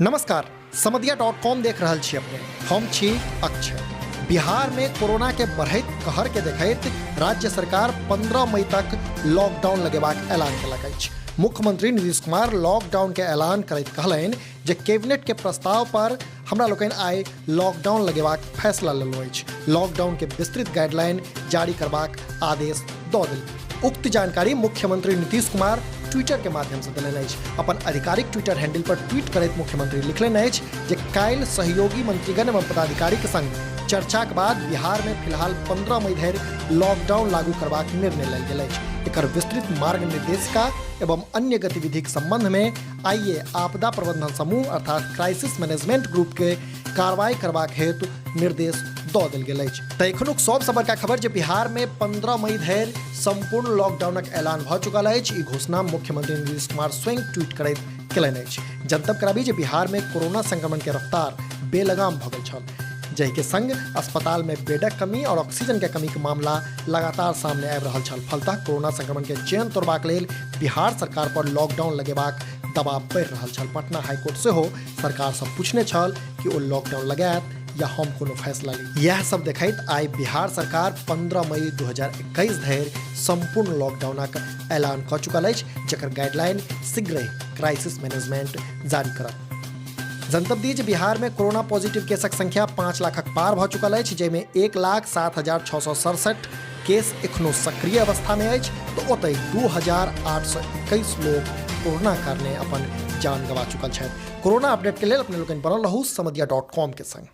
नमस्कार, समधिया.com देख रहल छी अपने। हम छी अक्षय। बिहार में कोरोना के बढ़ैत कहर के देखैत राज्य सरकार 15 मई तक लॉकडाउन लगेबाक ऐलान केलक अछि। मुख्यमंत्री नीतीश कुमार लॉकडाउन के ऐलान करैत कहलनि जे कैबिनेट के प्रस्ताव पर हमरा लोकनि आइ लॉकडाउन लगेबाक फैसला लेलहुँ अछि। लॉकडाउन के विस्तृत गाइडलाइन जारी करबाक आदेश दऽ देल। उक्त जानकारी मुख्यमंत्री नीतीश कुमार ट्विटर के माध्यम से देलनि अछि। अपन आधिकारिक ट्विटर हैंडल पर ट्वीट करैत मुख्यमंत्री लिखलनि अछि जे काल्हि सहयोगी मंत्रीगण एवं पदाधिकारी के संग चर्चाक बाद बिहार में फिलहाल 15 मई धरि लॉकडाउन लागू करबाक निर्णय लेल गेल अछि। एकर विस्तृत मार्ग निर्देशिका एवं अन्य गतिविधिक संबंध में आइए आपदा प्रबंधन समूह अर्थात क्राइसिस मैनेजमेंट ग्रुप के कार्रवाई करबाक हेतु निर्देश दऽ देल गेल अछि। तऽ एखनुक सब बड़का खबर जे बिहार में 15 मई धरि संपूर्ण लॉकडाउनक ऐलान भऽ चुकल अछि। ई घोषणा मुख्यमंत्री नीतीश कुमार स्वयं ट्वीट करैत केलनि अछि। जनतब कराबी जे बिहार में कोरोना संक्रमण के रफ्तार बेलगाम भऽ गेल छल, जाहि के संग अस्पताल में बेडक कमी और ऑक्सीजन के कमी के मामला लगातार सामने आबि रहल छल। फलतः कोरोना संक्रमण के चेन तोड़बाक लेल बिहार सरकार पर लॉकडाउन लगेबाक दबाव बढ़ि रहल छल। पटना हाईकोर्ट सेहो सरकार से पूछने छल कि ओ लॉकडाउन लगायत या हम कोनो फैसला ली। यह सब देखैत आई बिहार सरकार 15 मई 2021 धरि संपूर्ण लॉकडाउनक ऐलान कऽ चुकल अछि, जकर गाइडलाइन शीघ्र क्राइसिस मैनेजमेंट जारी करत। जनतब दी जे बिहार में कोरोना पॉजिटिव केसक संख्या 5 लाखक पार भऽ चुकल अछि, जाहिमे 1,07,667 केस एखनो सक्रिय अवस्था में अछि। तऽ ओतहि 2,821 लोग कोरोना कारणे अपन जान गंवा चुकल छथि। कोरोना अपडेट के लेल अपने लोकनि बनल रहू समधिया.com के संग।